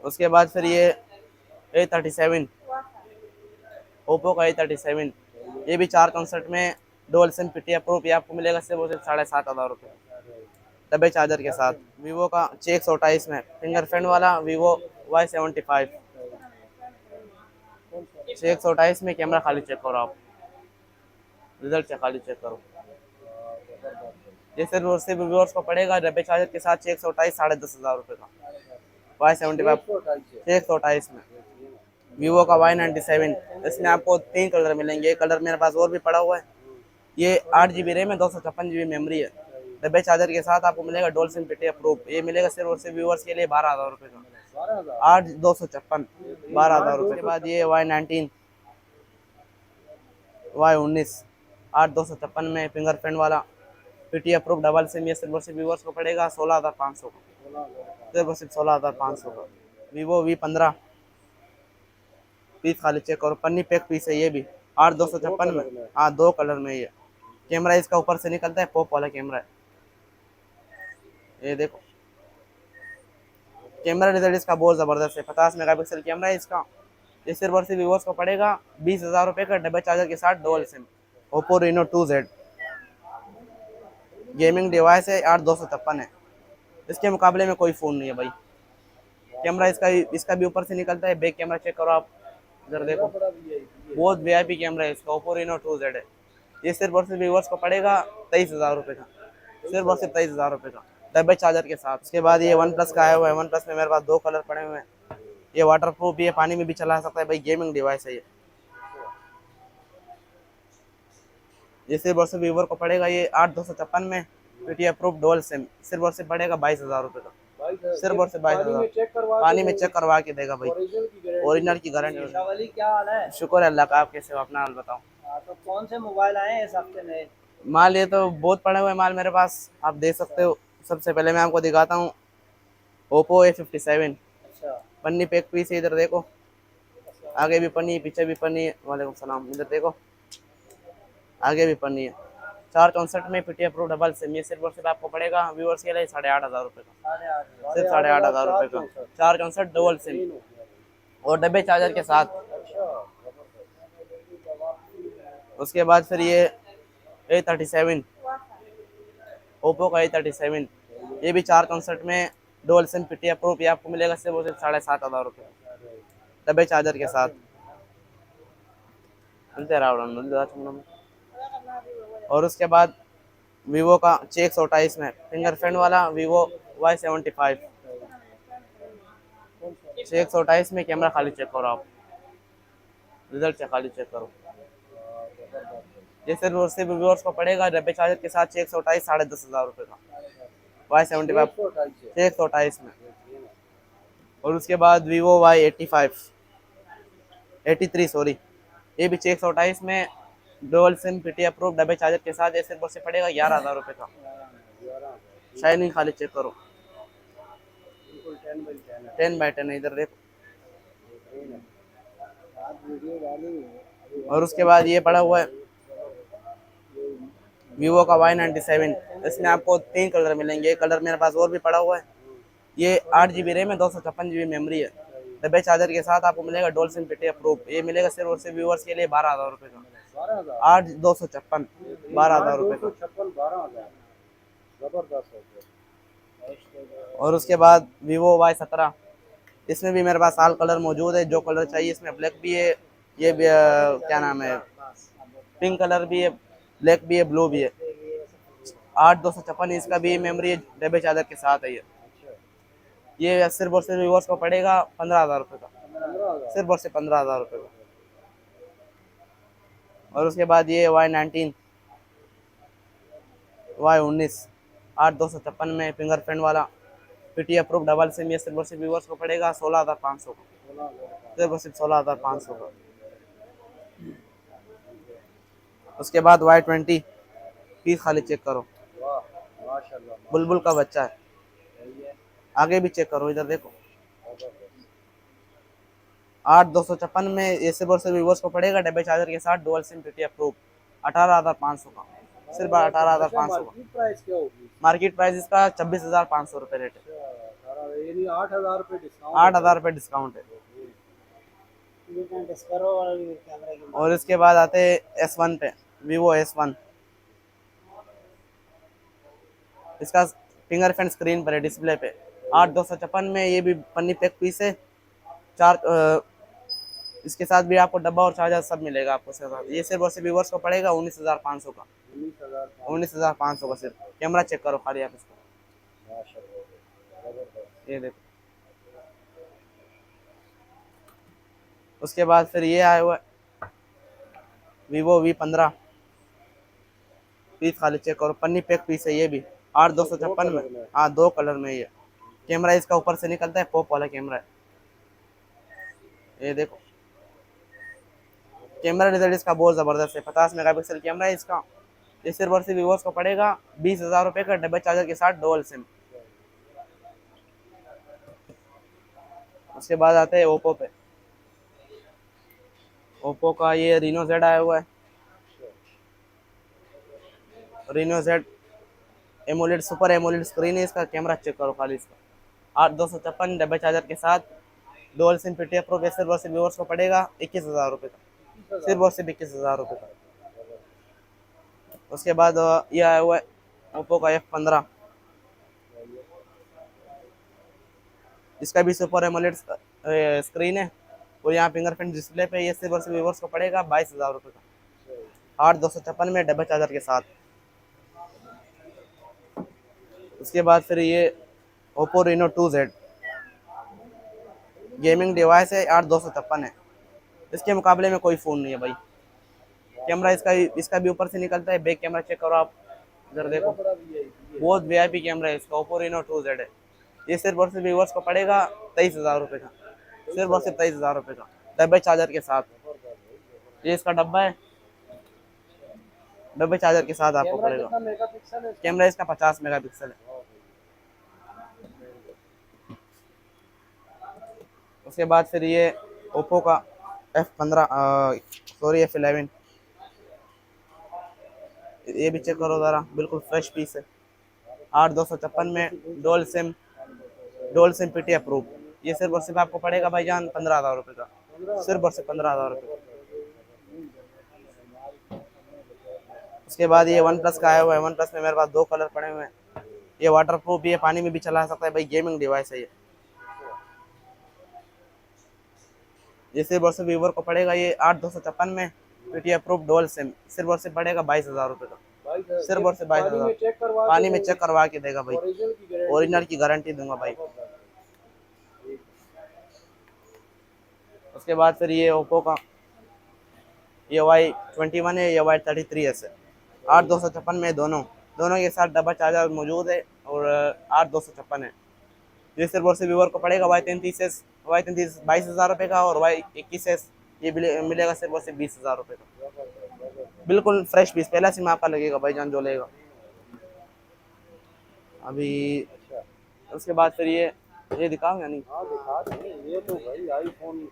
उसके बाद फिर ये A37, ओप्पो का A37, ये भी 464 में डुअल सिम पीटी अप्रूव। ये आपको मिलेगा सिर्फ और सिर्फ 7,500 डब्बे चार्जर के साथ। वीवो का 628 में फिंगरप्रिंट वाला वीवो Y75, 628 में कैमरा खाली चेक करो आप, रिजल्ट से खाली चेक करो। जैसे उससे व्यूअर्स को पड़ेगा डब्बे चार्जर के साथ 628, 10,500 का Y75, 628 में। वीवो का Y97, इसमें आपको 3 कलर मिलेंगे। एक कलर मेरे पास और भी पड़ा हुआ है। ये 8 GB रैम है, 256 GB मेमोरी है। डब्बे चार्जर के साथ आपको मिलेगा डोल सिम पीटी अप्रूव। ये मिलेगा सिर्फ और सिर्फ व्यूअर्स के लिए 12,000 का, 8,256, 12,000 के बाद ये Y19, Y19, 8,256 में फिंगरप्रिंट वाला पीटी अप्रूव डबल सिम। ये सिर्फ और सिर्फ व्यूअर्स को पड़ेगा 16,500 का, सिर्फ और सिर्फ 16,500 का। वीवो V15 पीस खाली चेक करो, पन्नी पैक पीस है ये भी, 8,256 में। हाँ, 2 कलर में ये। कैमरा इसका ऊपर से निकलता है, पॉप वाला कैमरा है। ये देखो, कैमरा रिजल्ट इसका बहुत ज़बरदस्त है। 50 मेगापिक्सल कैमरा है इसका। ये सिर्फ और सिर्फ व्यूअर्स को पड़ेगा 20,000 रुपये का, डबल चार्जर के साथ dual SIM. Oppo Reno 2Z gaming device है, 8,256 है। इसके मुकाबले में कोई फ़ोन नहीं है भाई। कैमरा इसका भी ऊपर से निकलता है। बैक कैमरा चेक करो आप, इधर देखो, बहुत वीआईपी कैमरा है इसका। ओप्पो Reno 2Z है। ये सिर्फ और सिर्फ व्यूअर्स को पड़ेगा 23,000 रुपये का, सिर्फ और सिर्फ 23,000 रुपये का, डब्बे चार्जर के साथ। उसके बाद ये वन प्लस का आया हुआ है। वन प्लस में मेरे पास 2 कलर पड़े हुए हैं। ये वाटर प्रूफ भी है, पानी में भी चला सकता है भाई, गेमिंग डिवाइस है ये। सिर्फ और सिर्फ व्यूवर को पड़ेगा ये 8,256 में पीटी अप्रूव डुअल सिम। सिर्फ और सिर्फ पड़ेगा 22,000 रुपये का, सिर्फ और सिर्फ 22,000। पानी में चेक करवा के देगा भाई, ओरिजिनल की गारंटी। क्या हाल है? शुक्र है अल्लाह का, आप कैसे हो, अपना हाल बताओ। तो कौन से मोबाइल आए हैं इस हफ्ते में? माल ये तो बहुत पड़े हुए माल मेरे पास, आप देख सकते हो। सबसे पहले मैं आपको दिखाता हूँ ओप्पो A57, अच्छा। पन्नी पैक पीस है, इधर देखो, आगे भी पन्नी, पीछे भी पन्नी। वालेकुम सलाम। इधर देखो, आगे भी पन्नी है। 464 में पीटी अप्रूव डबल सिम। ये सिर्फ और सिर्फ आपको पड़ेगा व्यूअर्स के लिए 8,500 रुपये का, सिर्फ 8,500 रुपये का। 464 डबल सिम और डब्बे चार्जर के साथ। उसके बाद फिर ये A37, ओप्पो का A37, ये भी 464 में डुअल सिम पीटी अप्रूव। ये आपको मिलेगा सिर्फ और सिर्फ 7,500 रुपये, डब्बे चार्जर के साथ। और उसके बाद वीवो का 628 में फिंगरप्रिंट वाला वीवो Y75, 628 में कैमरा खाली चेक करो आप, रिजल्ट से खाली चेक करो। जैसे सिर्फ व्यूअर्स को पड़ेगा डब्बे चार्जर के साथ 628, 10,500 रुपये का Y75, 628 में। और उसके बाद वीवो Y85, 83 सॉरी, ये भी 628 में डुअल सिम पीटी अप्रूव डब्बे चार्जर के साथ। ये सिर्फ से पड़ेगा 11,000 रुपये का। शाइनिंग खाली चेक करो, 10x10 है, इधर देखो। और उसके बाद ये पड़ा हुआ है वीवो का Y97, इसमें आपको 3 कलर मिलेंगे। एक कलर मेरे पास और भी पड़ा हुआ है। ये 8 GB रैम है, 256 GB मेमोरी है। डब्बे चार्जर के साथ आपको मिलेगा डुअल सिम पीटी अप्रूव। ये मिलेगा सिर्फ और सिर्फ व्यूअर्स के लिए 12,000 रुपये का, 8,256, 12,000 रुपये का। और उसके बाद वीवो Y17, इसमें भी मेरे पास साल कलर मौजूद है। जो कलर चाहिए इसमें, ब्लैक भी है, ये भी क्या नाम है, पिंक कलर भी है, ब्लैक भी है, ब्लू भी है। 8,256 इसका भी मेमोरी है, डब्बे चार्जर के साथ है ये सिर्फ और सिर्फ व्यूअर्स को पड़ेगा 15,000 रुपये का, सिर्फ और सिर्फ 15,000 रुपये का। और उसके बाद ये Y19, Y19, 8,256 में फिंगरप्रिंट वाला पीटी अप्रूव डबल सिम। ये सिर्फ और सिर्फ व्यूअर्स को पड़ेगा 16,500 का, सिर्फ और सिर्फ 16,500 का। उसके बाद Y20 पीस खाली चेक करो, बुलबुल का बच्चा है। आगे भी चेक करो, इधर देखो, 8,256 में ये सिर्फ और सिर्फ व्यूअर्स को पड़ेगा डब्बे चार्जर के साथ डुअल सिम पीटी अप्रूव, 18,500 का, सिर्फ 18,500 का। मार्केट प्राइस इसका 26,500 रुपये रेट है। यानी 8,000 रुपये डिस्काउंट 8,000 रुपये डिस्काउंट है। करो और कैमरे की और इसके बाद आते हैं S1 पे, वीवो S1। इसका फिंगरप्रिंट स्क्रीन पर है, डिस्प्ले पे। 8,256 में ये भी पन्नी पैक पीस है। चार इसके साथ भी आपको डब्बा और चार्जर सब मिलेगा आपको इसके साथ। ये सिर्फ और सिर्फ व्यूअर्स को पड़ेगा 19,500 का। 19,500 का सिर्फ। कैमरा चेक करो खाली आप इसका, ये देखो। उसके बाद फिर ये आया हुआ है वीवो V15 पीस, खाली चेक करो, पन्नी पैक पीस है ये भी 8,256 में। हाँ, 2 कलर में ये। कैमरा इसका ऊपर से निकलता है, पॉप वाला कैमरा है, ये देखो। कैमरा रिजल्ट इसका बहुत ज़बरदस्त है। 50 मेगापिक्सल कैमरा है इसका। ये सिर्फ और सिर्फ व्यूअर्स को पड़ेगा 20,000 रुपये का, डबल चार्जर के साथ, डुअल सिम। उसके बाद आते हैं ओप्पो पे। ओप्पो का ये रीनो जेड आया हुआ है। Reno Z AMOLED, super AMOLED screen है इसका। कैमरा चेक करो खाली इसका। 8,256 डबल चार्जर के साथ, डुअल सिम पीटीए प्रो के। सिर्फ और सिर्फ व्यूअर्स को पड़ेगा 21,000 रुपये का, सिर्फ और सिर्फ 21,000 रुपये का। उसके बाद ये आया हुआ है ओप्पो का F15। इसका भी सुपर एमोलेड स्क्रीन है और यहाँ फिंगरप्रिंट डिस्प्ले पे। ये सिर्फ और सिर्फ व्यूअर्स को पड़ेगा 22,000 रुपये का, 8,256 में डबल चार्जर के साथ। उसके बाद फिर ये Oppo Reno 2Z gaming device है, 8,256 है। इसके मुकाबले में कोई फ़ोन नहीं है भाई। कैमरा इसका भी ऊपर से निकलता है। बैक कैमरा चेक करो आप, इधर देखो, बहुत वीआईपी कैमरा है इसका। ओप्पो रीनो 2Z है। ये सिर्फ और सिर्फ व्यूअर्स को पड़ेगा 23,000 रुपये का, सिर्फ और सिर्फ 23,000 रुपये का, डब्बे चार्जर के साथ। ये इसका डब्बा है, डब्बे चार्जर के साथ आपको पड़ेगा। कैमरा इसका 50 मेगापिक्सल है। उसके बाद फिर ये ओप्पो का F11, ये भी चेक करो ज़रा, बिल्कुल फ्रेश पीस है। 8,256 में डुअल सिम पीटी अप्रूव। ये सिर्फ और सिर्फ आपको पड़ेगा भाईजान 15,000 रुपये का, सिर्फ और सिर्फ 15,000 रुपये का। उसके बाद ये वन प्लस का आया हुआ है। वन प्लस में मेरे पास 2 कलर पड़े हुए हैं। ये वाटर प्रूफ भी है, पानी में भी चला सकता है भाई, गेमिंग डिवाइस है ये। ये सिर्फ और सिर्फ वीवर को पड़ेगा ये 8,256 में पीटी अप्रूव डुअल सिम। सिर्फ और सिर्फ पड़ेगा 22,000 रुपये का, सिर्फ और सिर्फ 22,000। पानी में चेक करवा के देगा भाई, ओरिजिनल की गारंटी दूंगा भाई। उसके बाद फिर ये ओप्पो का ये Y21 है, ये Y33S है। 8,256 में दोनों के साथ डबल चार्जर मौजूद है और 8,256 है। ये सिर्फ और सिर्फ व्यूअर को पड़ेगा Y33 22,000 रुपये का, और Y21S ये मिलेगा सिर्फ और सिर्फ 20,000 रुपये का। बिल्कुल फ्रेश पीस, पहला सिम आपका लगेगा भाईजान जो लेगा अभी। उसके बाद फिर ये दिखाओ या नहीं? हाँ दिखा देंगे। ये तो भाई आईफोन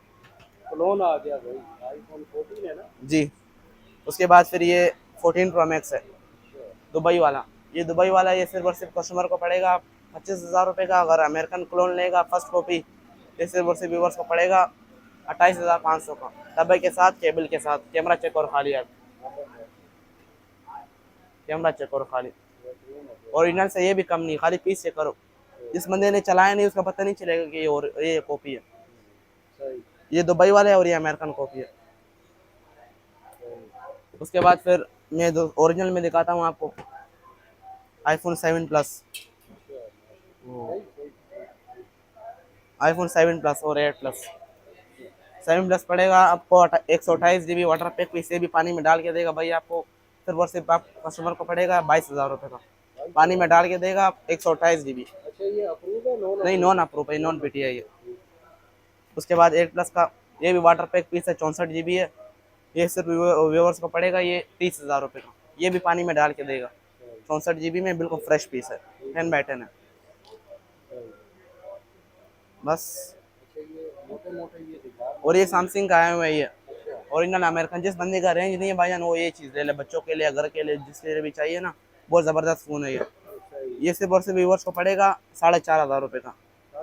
क्लोन आ गया भाई, आईफोन 14 है ना जी। उसके बाद फिर ये 14 प्रो मैक्स है, दुबई वाला। ये दुबई वाला ये सिर्फ और सिर्फ कस्टमर को पड़ेगा 25,000 रुपये का। अगर अमेरिकन क्लोन लेगा फर्स्ट कॉपी, ये सिर्फ और सिर्फ व्यूअर्स को पड़ेगा 28,500 का, डब्बे के साथ, केबल के साथ। कैमरा चेक और खाली आप, कैमरा चेक और खाली। ओरिजिनल से ये भी कम नहीं, खाली पीस चेक करो। जिस बंदे ने चलाया नहीं उसका पता नहीं चलेगा कि ये कॉपी है। ये दुबई वाला है और ये अमेरिकन कॉपी है। उसके बाद फिर मैं ओरिजिनल में दिखाता हूँ आपको आईफोन 7 प्लस, आईफोन 7 प्लस और 8 प्लस। 7 प्लस पड़ेगा आपको 128 GB वाटर पैक, इसे भी पानी में डाल के देगा भाई आपको। सिर्फ और सिर्फ आप कस्टमर को पड़ेगा 22,000 रुपये का, पानी में डाल के देगा 128 GB। अच्छा ये अप्रूव है? नहीं, नॉन अप्रूव है, नॉन पीटी है ये। उसके बाद 8 प्लस का ये भी वाटर पैक पीस है, 64 GB है। ये सिर्फ व्यूअर्स को पड़ेगा ये 30,000 रुपये का, ये भी पानी में डाल के देगा। 64 GB में बिल्कुल फ्रेश पीस है, 10/10 है बस। और ये सैमसंग का आया हुआ है, ये ओरिजिनल अमेरिकन। जिस बंदे का रेंज नहीं है भाईजान वो ये चीज़ ले ले, बच्चों के लिए, घर के लिए, जिसके लिए भी चाहिए ना, बहुत ज़बरदस्त फ़ोन है ये। ये सिर्फ और सिर्फ व्यूअर्स को पड़ेगा 4,500 रुपये का,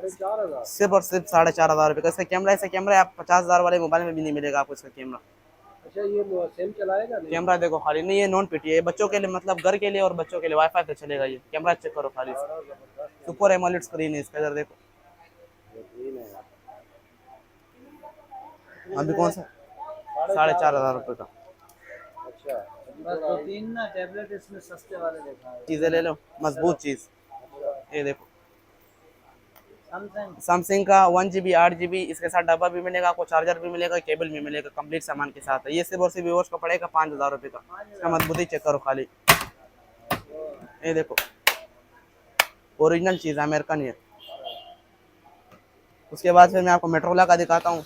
4,500। सिर्फ और सिर्फ 4,500 का इसका कैमरा। ऐसा कैमरा आप 50,000 वाले मोबाइल में भी नहीं मिलेगा आपको इसका कैमरा। अच्छा ये सिम चलाएगा नहीं? कैमरा देखो खाली, नहीं ये नॉन पीटी है, ये बच्चों के लिए मतलब घर के लिए और बच्चों के लिए वाईफाई पे चलेगा ये कैमरा। चेक करो खाली, बड़ा जबरदस्त सुपर एमोलेड स्क्रीन है इसका, इधर देखो। बेहतरीन है यार। अभी कौन सा 4,500 का। अच्छा बस 2-3 ना टैबलेट इसमें सस्ते वाले देखा है। चीजें ले लो, मजबूत चीज। ये देखो सैमसंग सैमसंग का 1 GB 8 GB, इसके साथ डब्बा भी मिलेगा आपको, चार्जर भी मिलेगा, केबल भी मिलेगा, कंप्लीट सामान के साथ है। ये सिर्फ और सिर्फ व्यूअर्स का पड़ेगा 5,000 रुपये का। इसका मजबूती चेक करो खाली, ये देखो ओरिजिनल चीज़ है, अमेरिकन है। उसके बाद फिर मैं आपको मेट्रोला का दिखाता हूँ,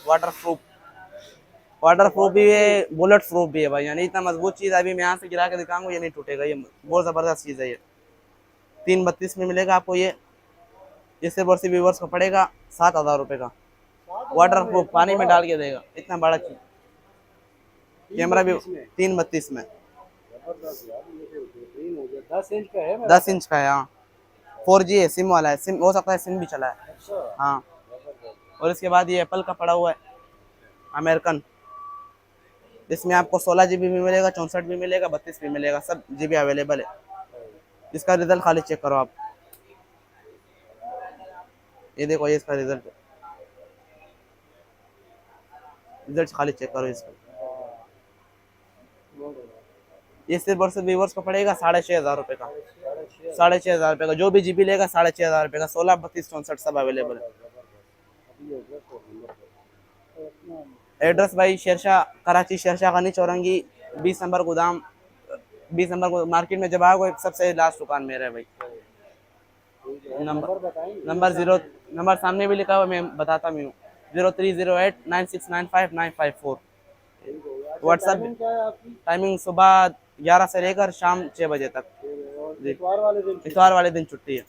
वाटर प्रूफ भी है, बुलेट प्रूफ भी है भाई, यानी इतना मजबूत चीज़ है। अभी मैं यहाँ से गिरा के दिखाऊंगा, ये नहीं टूटेगा, ये बहुत ज़बरदस्त चीज़ है। ये 332 में मिलेगा आपको ये सिर्फ और सिर्फ व्यूअर्स को पड़ेगा 7,000 रुपये का। वाटर प्रूफ, पानी में डाल के देगा, इतना बड़ा चीज। कैमरा भी 332 में, जबरदस्त यार, ये तो बेहतरीन हो गया। 10 इंच का है मेरा? 10 इंच का है। हाँ 4G है, सिम वाला है, सिम हो सकता है सिम भी चला है। अच्छा हाँ जबरदस्त। और इसके बाद ये एप्पल का पड़ा हुआ है अमेरिकन, इसमें आपको 16 GB भी मिलेगा, 64 भी मिलेगा, 32 भी मिलेगा, सब GB अवेलेबल है। इसका रिजल्ट खाली चेक करो आप, ये देखो ये इसका रिजल्ट खाली चेक करो इसका। ये सिर्फ और सिर्फ व्यूअर्स को पड़ेगा 6,500 रुपये का। 6,500 रुपये का, जो भी GB लेगा 6,500 रुपये का। 16, 32, 64 सब अवेलेबल है। एड्रेस भाई शेरशाह, कराची शेरशाह खानी चौरंगी, 20 नंबर गोदाम, 20 नंबर को मार्केट में जब आओगे सबसे लास्ट दुकान मेरा है भाई। नंबर सामने भी लिखा हुआ, मैं बताता भी हूँ, 03089695 954। व्हाट्सएप टाइमिंग सुबह 11 से लेकर शाम 6 बजे तक। इतवार वाले दिन इतवार वाले दिन छुट्टी है।